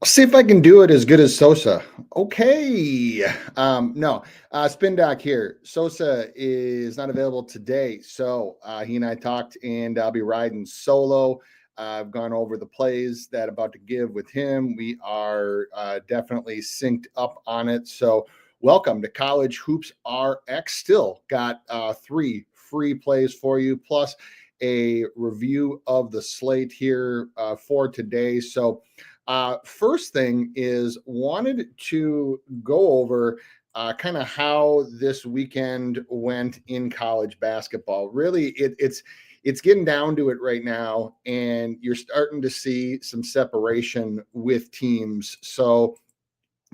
I'll see if I can do it as good as Sosa. Okay. No, Spin Doc here. Sosa is not available today. So he and I talked, and I'll be riding solo. I've gone over the plays that I'm about to give with him. We are definitely synced up on it. So welcome to College Hoops RX. Still got 3 free plays for you, plus a review of the slate here for today. So first thing is wanted to go over kind of how this weekend went in college basketball. Really, it's getting down to it right now, and you're starting to see some separation with teams. So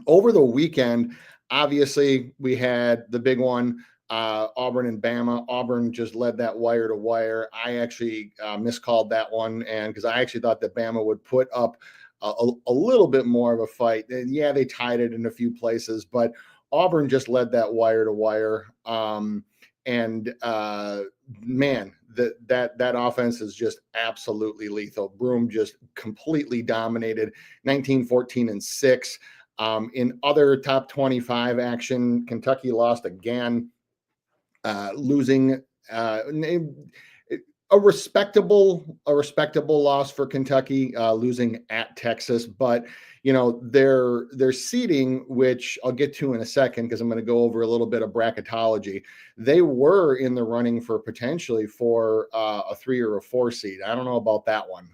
over the weekend, obviously, we had the big one. Auburn and Bama. Auburn just led that wire to wire. I actually miscalled that one, and because I actually thought that Bama would put up a little bit more of a fight. And yeah, they tied it in a few places, but Auburn just led that wire to wire. And man, that offense is just absolutely lethal. Broom just completely dominated 19, 14, and 6. In other top 25 action, Kentucky lost again, losing a respectable loss for Kentucky, losing at Texas. But you know, their seeding, which I'll get to in a second because I'm going to go over a little bit of bracketology. They were in the running for potentially for a 3 or a 4 seed. I don't know about that one.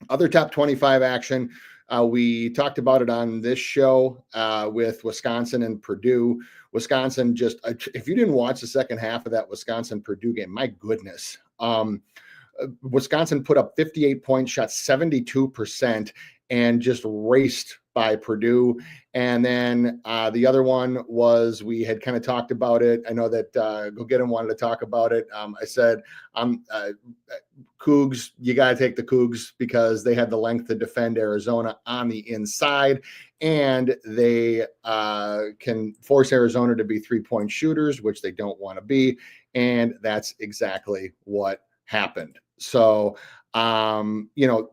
Other top 25 action. We talked about it on this show with Wisconsin and Purdue. Wisconsin just, if you didn't watch the second half of that Wisconsin Purdue game, my goodness. Wisconsin put up 58 points, shot 72%, and just raced by Purdue. And then the other one was, we had kind of talked about it. I know that Go Get 'Em wanted to talk about it. I said, Cougs, you got to take the Cougs because they had the length to defend Arizona on the inside, and they can force Arizona to be 3-point shooters, which they don't want to be. And that's exactly what happened. So, you know,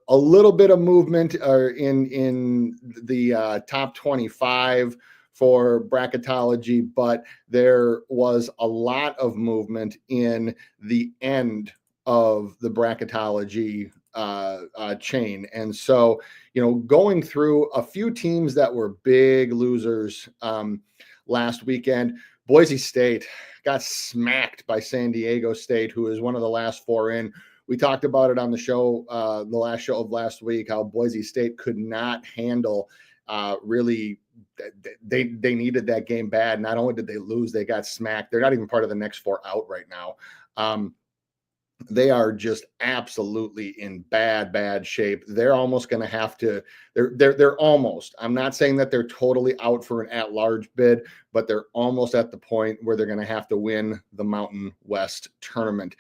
a little bit of movement in the top 25 for bracketology, but there was a lot of movement in the end of the bracketology chain. And so, you know, going through a few teams that were big losers last weekend, Boise State got smacked by San Diego State, who is one of the last 4 in. We talked about it on the show, the last show of last week, how Boise State could not handle really. They needed that game bad. Not only did they lose, they got smacked. They're not even part of the next 4 out right now. They are just absolutely in bad shape. They're almost going to have to. They're almost. I'm not saying that they're totally out for an at-large bid, but they're almost at the point where they're going to have to win the Mountain West tournament.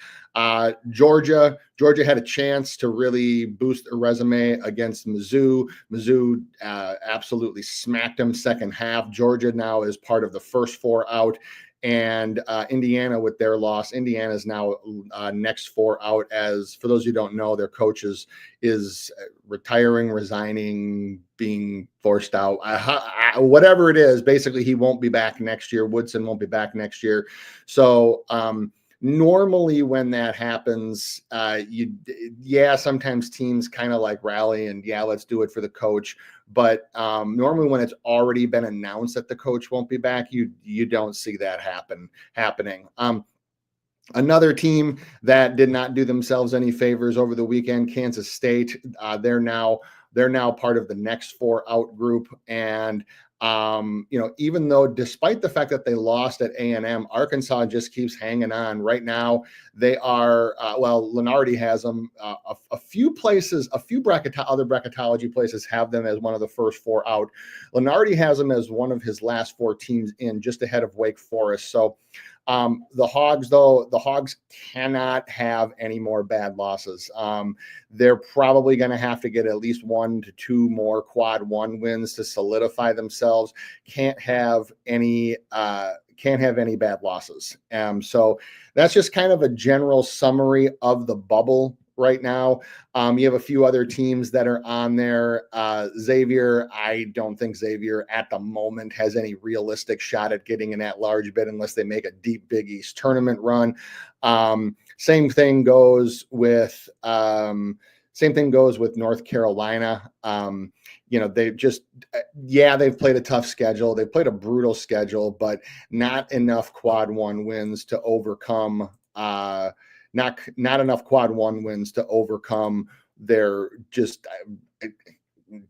Georgia had a chance to really boost their resume against Mizzou. Mizzou absolutely smacked them second half. Georgia now is part of the first 4 out. And Indiana with their loss. Indiana is now next 4 out. As for those who don't know, their coach is retiring, resigning, being forced out, whatever it is. Basically, he won't be back next year. Woodson won't be back next year. So normally when that happens, sometimes teams kind of like rally and let's do it for the coach. But normally when it's already been announced that the coach won't be back, you don't see that happening. Another team that did not do themselves any favors over the weekend, Kansas State. They're now part of the next 4 out group. And you know, even though despite the fact that they lost at A&M, Arkansas just keeps hanging on. Right now, they are Lenardi has them. A few places, other bracketology places have them as one of the first 4 out. Lenardi has them as one of his last 4 teams in, just ahead of Wake Forest. So The Hogs, though, the Hogs cannot have any more bad losses. They're probably going to have to get at least 1 to 2 more quad one wins to solidify themselves. Can't have any bad losses. So that's just kind of a general summary of the bubble right now. You have a few other teams that are on there. Xavier, I don't think Xavier at the moment has any realistic shot at getting an at-large bid unless they make a deep Big East tournament run. Same thing goes with North Carolina. They've just, they've played a tough schedule. They've played a brutal schedule, but not enough quad one wins to overcome. Not enough quad one wins to overcome their just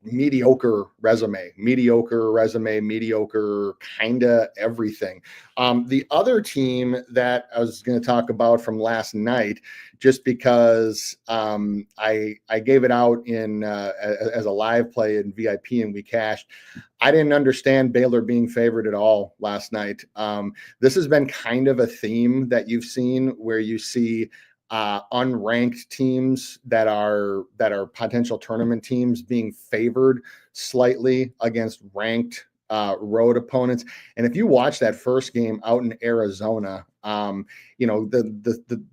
mediocre resume, kind of everything. The other team that I was going to talk about from last night, just because I gave it out in as a live play in VIP and we cashed. I didn't understand Baylor being favored at all last night. This has been kind of a theme that you've seen where you see unranked teams that are potential tournament teams being favored slightly against ranked road opponents. And if you watch that first game out in Arizona, the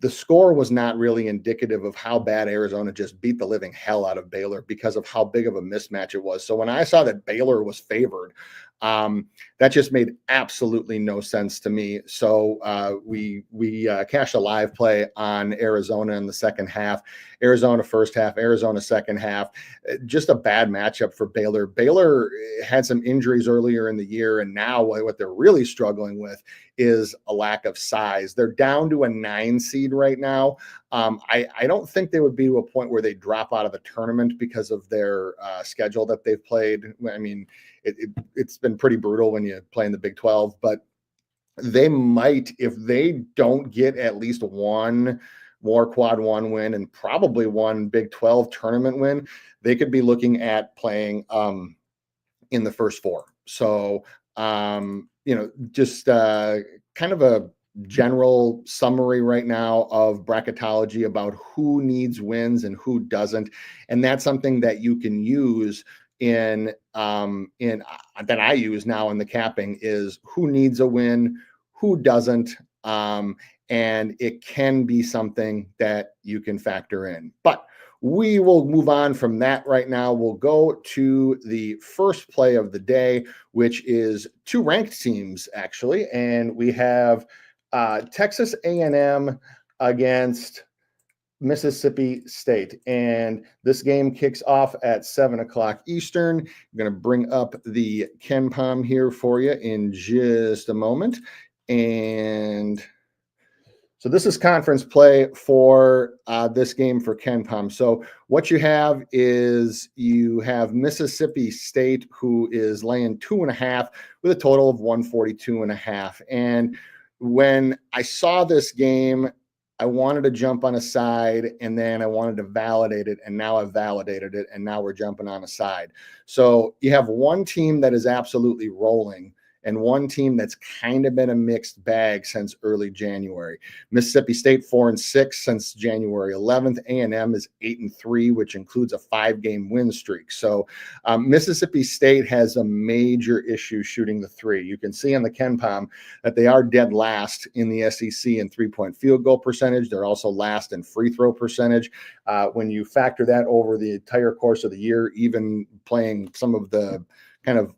score was not really indicative of how bad Arizona just beat the living hell out of Baylor because of how big of a mismatch it was. So when I saw that Baylor was favored, that just made absolutely no sense to me. So we cashed a live play on Arizona in the second half. Arizona first half, Arizona second half. Just a bad matchup for Baylor. Baylor had some injuries earlier in the year, and now what they're really struggling with is a lack of size. They're down to a 9 seed right now. I don't think they would be to a point where they drop out of the tournament because of their schedule that they've played. I mean, it's been pretty brutal when you play in the Big 12, but they might, if they don't get at least one more quad one win and probably one Big 12 tournament win, they could be looking at playing in the first 4. So, just kind of a general summary right now of bracketology about who needs wins and who doesn't. And that's something that you can use in that I use now in the capping is who needs a win, who doesn't. And it can be something that you can factor in. But we will move on from that right now. We'll go to the first play of the day, which is 2 ranked teams, actually. And we have Texas A&M against Mississippi State. And this game kicks off at 7 o'clock Eastern. I'm going to bring up the KenPom here for you in just a moment. And so this is conference play for this game for KenPom. So what you have is you have Mississippi State, who is laying 2.5 with a total of 142.5. And when I saw this game, I wanted to jump on a side and then I wanted to validate it. And now I've validated it. And now we're jumping on a side. So you have one team that is absolutely rolling and one team that's kind of been a mixed bag since early January. Mississippi State 4-6 since January 11th. A&M is 8-3, which includes a 5-game win streak. So Mississippi State has a major issue shooting the 3. You can see on the KenPom that they are dead last in the SEC in 3-point field goal percentage. They're also last in free throw percentage. When you factor that over the entire course of the year, even playing some of the kind of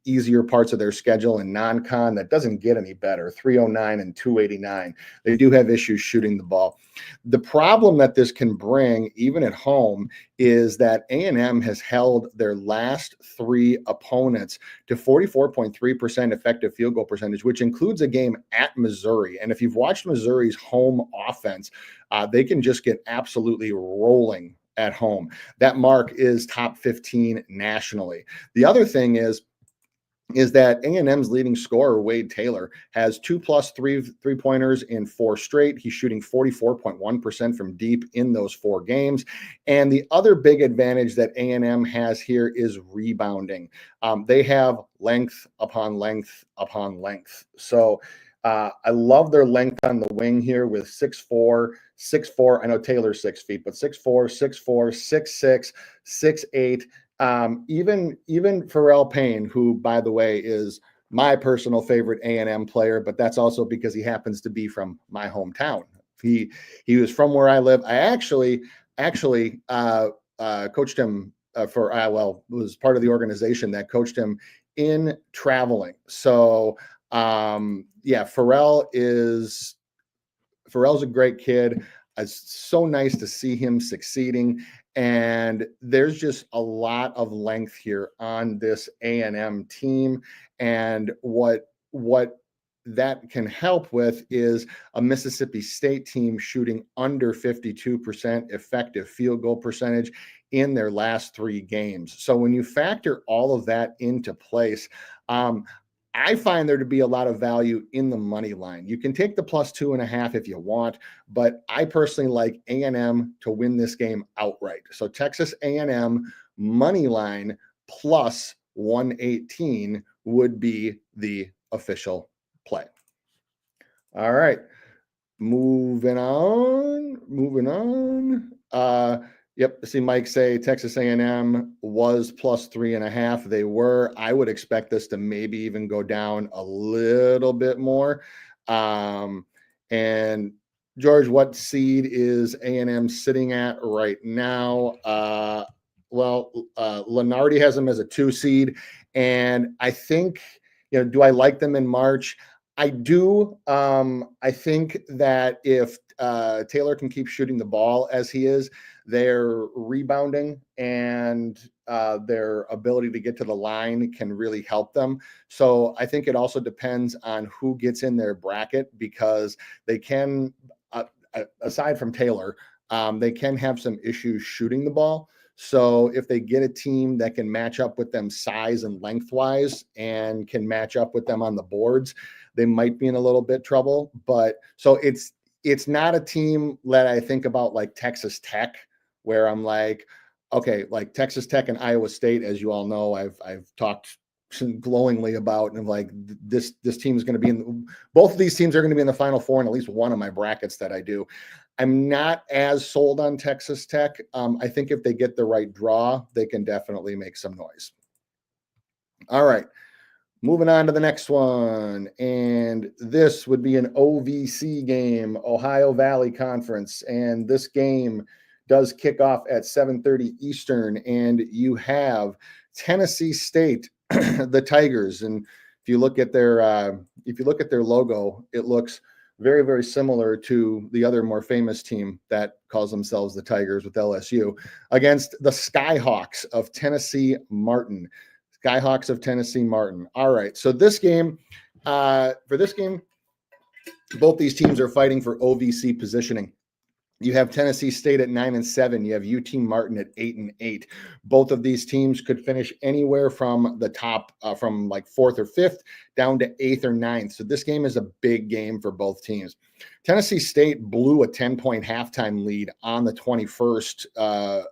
easier parts of their schedule in non-con, that doesn't get any better. 309 and 289. They do have issues shooting the ball. The problem that this can bring, even at home, is that A&M has held their last 3 opponents to 44.3% effective field goal percentage, which includes a game at Missouri. And if you've watched Missouri's home offense, they can just get absolutely rolling at home. That mark is top 15 nationally. The other thing is that A&M's leading scorer, Wade Taylor, has 2+ three-pointers in 4 straight. He's shooting 44.1% from deep in those 4 games. And the other big advantage that A&M has here is rebounding. They have length upon length upon length. So I love their length on the wing here with 6'4", 6'4". I know Taylor's 6 feet, but 6'4", 6'4", 6'6", 6'8". Even Pharrell Payne, who, by the way, is my personal favorite A&M player, but that's also because he happens to be from my hometown. He was from where I live. I actually coached him was part of the organization that coached him in traveling. So yeah, Pharrell's a great kid. It's so nice to see him succeeding. And there's just a lot of length here on this A&M team. And what that can help with is a Mississippi State team shooting under 52% effective field goal percentage in their last 3 games. So when you factor all of that into place, I find there to be a lot of value in the money line. You can take the +2.5 if you want, but I personally like A&M to win this game outright. So Texas A&M money line +118 would be the official play. All right, moving on. Yep. See Mike say Texas A&M was +3.5. They were. I would expect this to maybe even go down a little bit more. And George, what seed is A&M sitting at right now? Lenardi has them as a 2 seed, and I think, do I like them in March? I do. I think that if Taylor can keep shooting the ball as he is, their rebounding and their ability to get to the line can really help them. So I think it also depends on who gets in their bracket, because they can, aside from Taylor, they can have some issues shooting the ball. So if they get a team that can match up with them size and lengthwise and can match up with them on the boards, they might be in a little bit trouble. But so it's not a team that I think about like Texas Tech, where I'm like, okay, like Texas Tech and Iowa State, as you all know, I've talked glowingly about, and like this team is going to be both of these teams are going to be in the Final Four in at least one of my brackets that I do. I'm not as sold on Texas Tech. I think if they get the right draw, they can definitely make some noise. All right, moving on to the next one. And this would be an OVC game, Ohio Valley Conference. And this game does kick off at 7:30 Eastern. And you have Tennessee State, the Tigers. And if you look at their logo, it looks very, very similar to the other more famous team that calls themselves the Tigers with LSU, against the Skyhawks of Tennessee Martin. Skyhawks of Tennessee Martin. All right. So this game, both these teams are fighting for OVC positioning. You have Tennessee State at 9-7. You have UT Martin at 8-8. Both of these teams could finish anywhere from the top, from like 4th or 5th down to 8th or 9th. So this game is a big game for both teams. Tennessee State blew a 10-point halftime lead on the 21st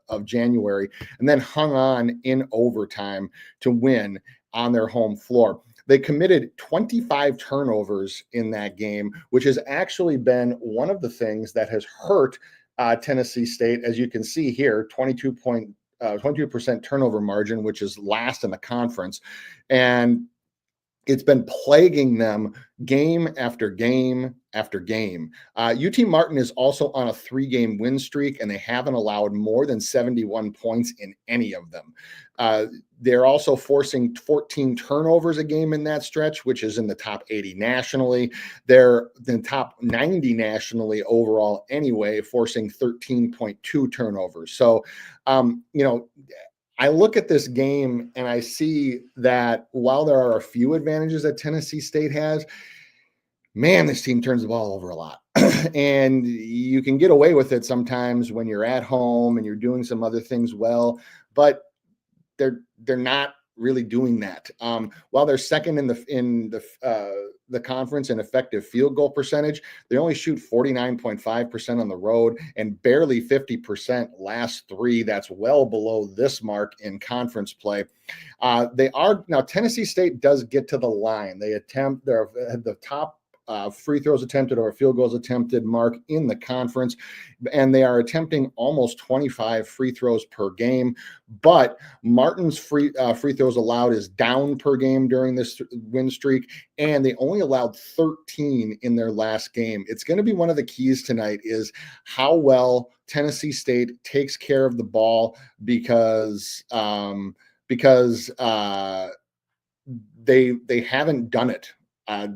of January, and then hung on in overtime to win on their home floor. They committed 25 turnovers in that game, which has actually been one of the things that has hurt Tennessee State. As you can see here, 22% turnover margin, which is last in the conference. And it's been plaguing them game after game after game. UT Martin is also on a 3-game win streak, and they haven't allowed more than 71 points in any of them. They're also forcing 14 turnovers a game in that stretch, which is in the top 80 nationally. They're the top 90 nationally overall anyway, forcing 13.2 turnovers. So, I look at this game and I see that while there are a few advantages that Tennessee State has, man, this team turns the ball over a lot. And you can get away with it sometimes when you're at home and you're doing some other things well, but they're not really doing that. While they're second in the conference in effective field goal percentage, they only shoot 49.5% on the road and barely 50% last 3. That's well below this mark in conference play. Tennessee State does get to the line. They're the top free throws attempted or field goals attempted mark in the conference, and they are attempting almost 25 free throws per game. But Martin's free throws allowed is down per game during this win streak, and they only allowed 13 in their last game. It's going to be one of the keys tonight is how well Tennessee State takes care of the ball, because they haven't done it.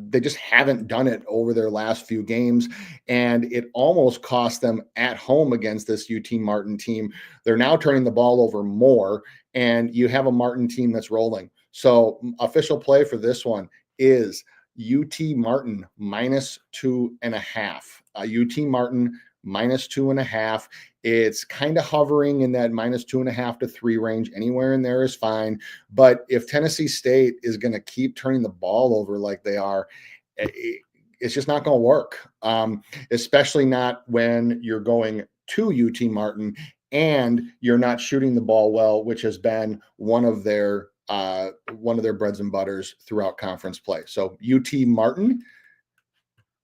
They just haven't done it over their last few games, and it almost cost them at home against this UT Martin team. They're now turning the ball over more, and you have a Martin team that's rolling. So official play for this one is UT Martin -2.5. UT Martin -2.5. It's kind of hovering in that -2.5 to 3 range. Anywhere in there is fine. But if Tennessee State is going to keep turning the ball over like they are, it's just not going to work. Especially not when you're going to UT Martin and you're not shooting the ball well, which has been one of their breads and butters throughout conference play. So UT Martin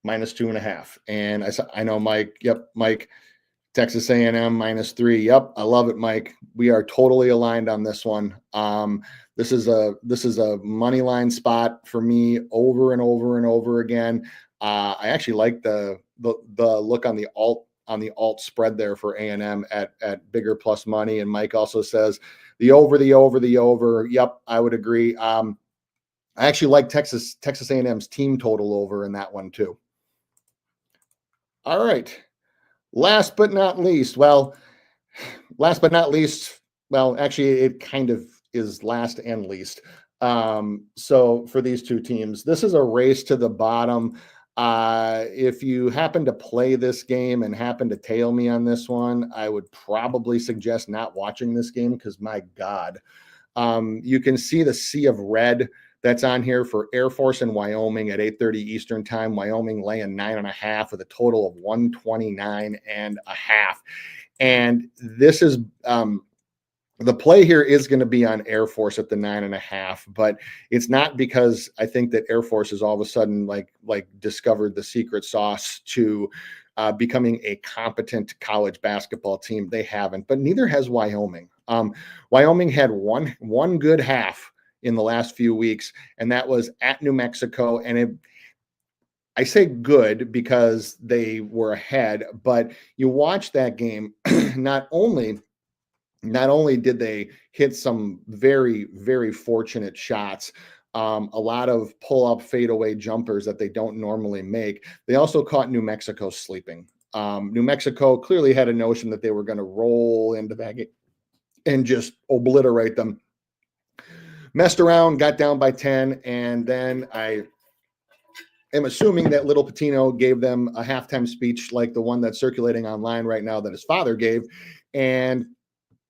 -2.5. And I know Mike. Yep, Mike. Texas A&M -3. Yep, I love it, Mike. We are totally aligned on this one. This is a money line spot for me over and over and over again. I actually like the look on the alt spread there for A&M at bigger plus money. And Mike also says the over. Yep, I would agree. I actually like Texas A&M's team total over in that one too. All right. Last but not least, actually, it kind of is last and least. So for these two teams, this is a race to the bottom. If you happen to play this game and happen to tail me on this one, I would probably suggest not watching this game because, my God, you can see the sea of red that's on here for Air Force and Wyoming at 8:30 Eastern time. Wyoming laying 9.5 with a total of 129.5. And this is the play here is going to be on Air Force at the 9.5, but it's not because I think that Air Force has all of a sudden like discovered the secret sauce to becoming a competent college basketball team. They haven't, but neither has Wyoming. Wyoming had one good half in the last few weeks, and that was at New Mexico. And I say good because they were ahead, but you watch that game, not only did they hit some very, very fortunate shots, a lot of pull-up fadeaway jumpers that they don't normally make. They also caught New Mexico sleeping. New Mexico clearly had a notion that they were going to roll into that game and just obliterate them. Messed around, got down by 10, and then I am assuming that Little Patino gave them a halftime speech like the one that's circulating online right now that his father gave, and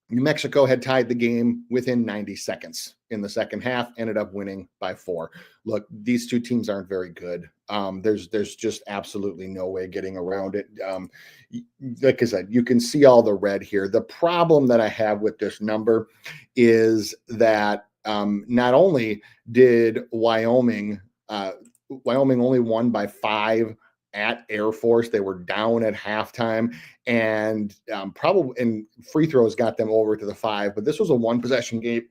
New Mexico had tied the game within 90 seconds in the second half, ended up winning by 4. Look, these two teams aren't very good. There's just absolutely no way getting around it. Like I said, you can see all the red here. The problem that I have with this number is that not only did Wyoming only won by 5 at Air Force, they were down at halftime, and free throws got them over to the 5. But this was a 1-possession game,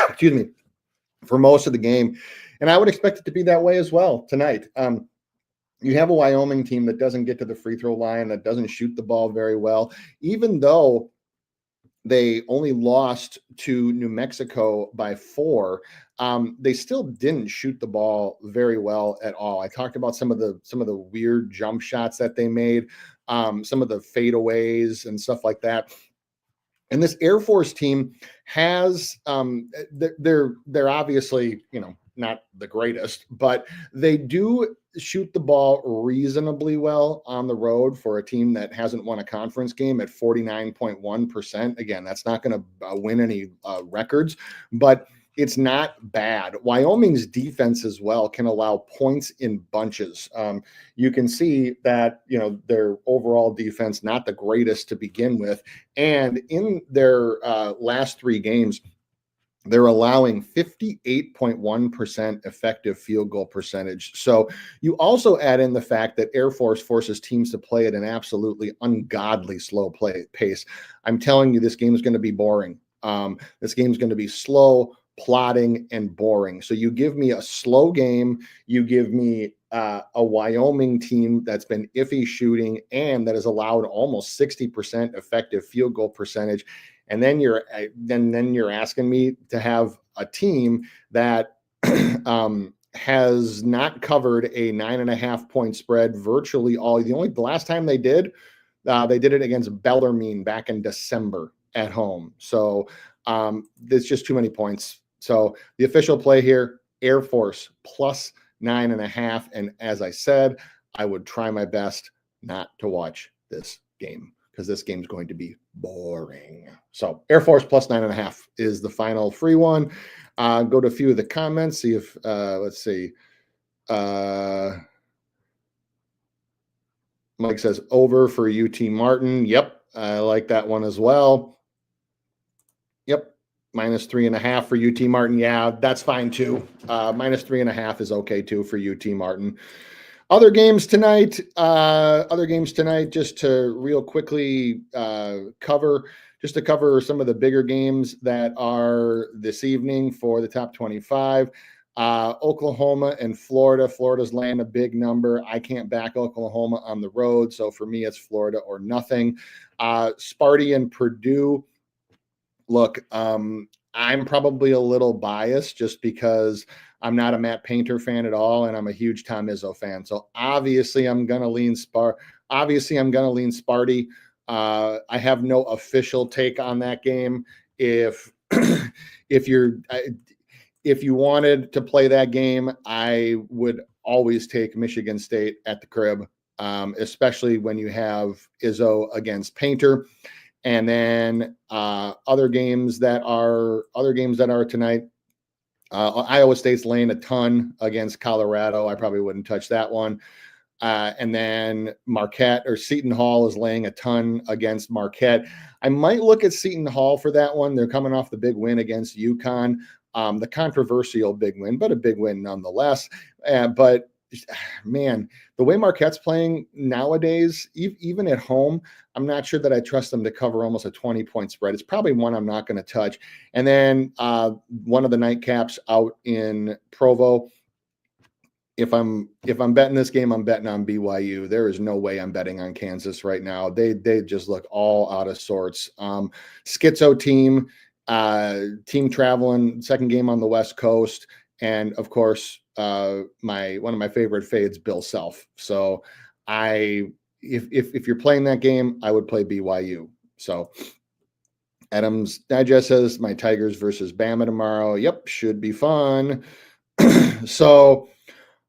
excuse me, for most of the game, and I would expect it to be that way as well tonight. You have a Wyoming team that doesn't get to the free throw line, that doesn't shoot the ball very well, even though they only lost to New Mexico by 4. They still didn't shoot the ball very well at all. I talked about some of the weird jump shots that they made, some of the fadeaways and stuff like that. And this Air Force team has they're obviously, not the greatest, but they do shoot the ball reasonably well on the road for a team that hasn't won a conference game at 49.1%. Again, that's not going to win any records, but it's not bad. Wyoming's defense as well can allow points in bunches. You can see that, their overall defense, not the greatest to begin with. And in their last 3 games, They're allowing 58.1% effective field goal percentage. So you also add in the fact that Air Force forces teams to play at an absolutely ungodly slow pace. I'm telling you, this game is going to be boring. This game is going to be slow, plodding, and boring. So you give me a slow game, you give me a Wyoming team that's been iffy shooting and that has allowed almost 60% effective field goal percentage. And then you're asking me to have a team that has not covered a 9.5 point spread virtually all. The last time they did it against Bellarmine back in December at home. So there's just too many points. So the official play here, Air Force plus 9.5. And as I said, I would try my best not to watch this game because this game's going to be boring. So Air Force plus 9.5 is the final free one. Go to a few of the comments, see if, let's see. Mike says over for UT Martin. Yep, I like that one as well. Yep, minus 3.5 for UT Martin. Yeah, that's fine too. Minus 3.5 is okay too for UT Martin. Other games tonight, just to real quickly cover some of the bigger games that are this evening for the top 25. Oklahoma and Florida. Florida's laying a big number. I can't back Oklahoma on the road, so for me, it's Florida or nothing. Sparty and Purdue. Look, I'm probably a little biased just because I'm not a Matt Painter fan at all, and I'm a huge Tom Izzo fan. So obviously, I'm gonna lean Sparty. I have no official take on that game. If if you wanted to play that game, I would always take Michigan State at the crib, especially when you have Izzo against Painter. And then other games that are tonight. Iowa State's laying a ton against Colorado. I probably wouldn't touch that one. And then Marquette or Seton Hall is laying a ton against Marquette. I might look at Seton Hall for that one. They're coming off the big win against UConn, the controversial big win, but a big win nonetheless. But man, the way Marquette's playing nowadays, even at home, I'm not sure that I trust them to cover almost a 20-point spread. It's probably one I'm not going to touch. And then one of the nightcaps out in Provo. If I'm betting this game, I'm betting on BYU. There is no way I'm betting on Kansas right now. They just look all out of sorts. Schizo team traveling, second game on the West Coast, and of course, one of my favorite fades, Bill Self. So if you're playing that game, I would play BYU. So Adams Digest says my Tigers versus Bama tomorrow. Yep, should be fun. So,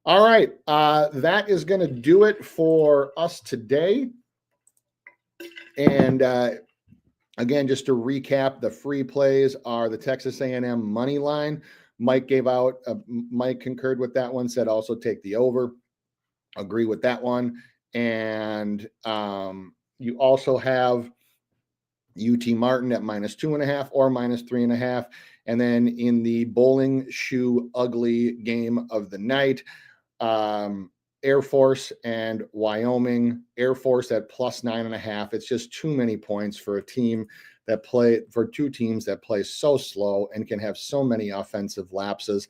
all right, that is going to do it for us today. And again, just to recap, the free plays are the Texas A&M money line. Mike concurred with that one, said also take the over. Agree with that one. And you also have UT Martin at minus 2.5 or minus 3.5. And then in the bowling shoe ugly game of the night, Air Force and Wyoming. Air Force at plus 9.5. It's just too many points for two teams that play so slow and can have so many offensive lapses.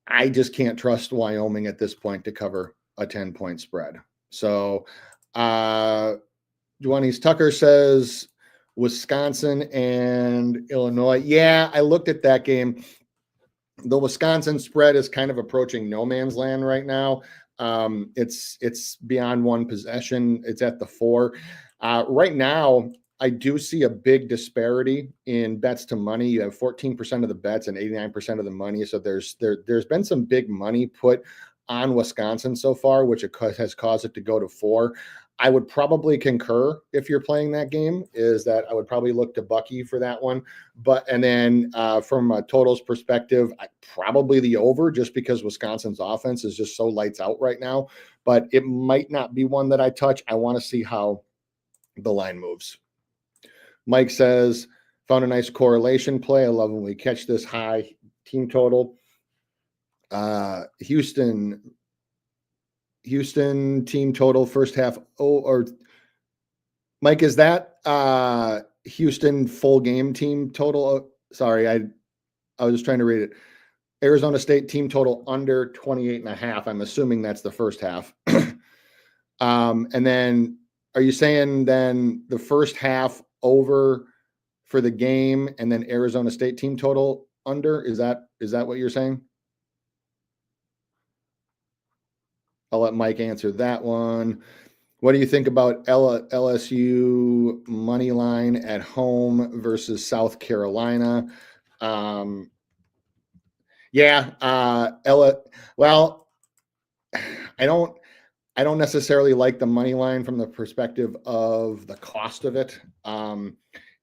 I just can't trust Wyoming at this point to cover a 10-point spread. So, Duanis Tucker says Wisconsin and Illinois. Yeah, I looked at that game. The Wisconsin spread is kind of approaching no man's land right now. It's beyond one possession. It's at the 4. Right now, I do see a big disparity in bets to money. You have 14% of the bets and 89% of the money. So there's been some big money put on Wisconsin so far, which has caused it to go to 4. I would probably concur if you're playing that game is that I would probably look to Bucky for that one. And then from a totals perspective, probably the over just because Wisconsin's offense is just so lights out right now, but it might not be one that I touch. I want to see how the line moves. Mike says Found a nice correlation play. I love when we catch this high team total. Houston team total first half. Oh, or Mike, is that Houston full game team total? Oh, sorry, I was just trying to read it. Arizona State team total under 28.5. I'm assuming that's the first half. And then are you saying then the first half over for the game and then Arizona State team total under? Is that what you're saying? I'll let Mike answer that one. What do you think about LSU money line at home versus South Carolina? Well, I don't necessarily like the money line from the perspective of the cost of it.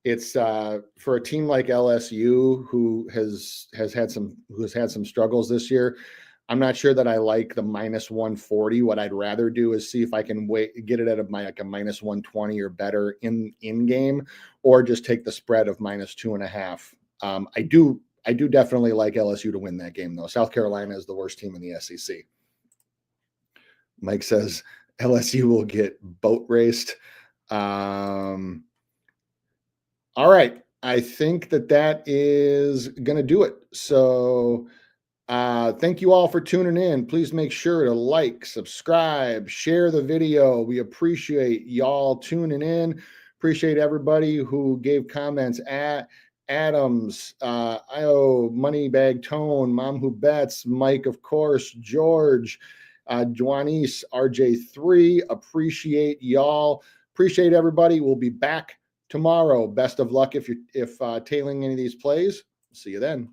It's for a team like LSU who has had some struggles this year. I'm not sure that I like the -140. What I'd rather do is see if I can get it at a -120 or better in game, or just take the spread of -2.5. I do definitely like LSU to win that game, though. South Carolina is the worst team in the SEC. Mike says LSU will get boat raced. All right. I think that is going to do it. So thank you all for tuning in. Please make sure to like, subscribe, share the video. We appreciate y'all tuning in. Appreciate everybody who gave comments at Adams, IO, Moneybag Tone, Mom Who Bets, Mike, of course, George, Juanice, RJ3. Appreciate y'all. Appreciate everybody. We'll be back tomorrow. Best of luck if tailing any of these plays. See you then.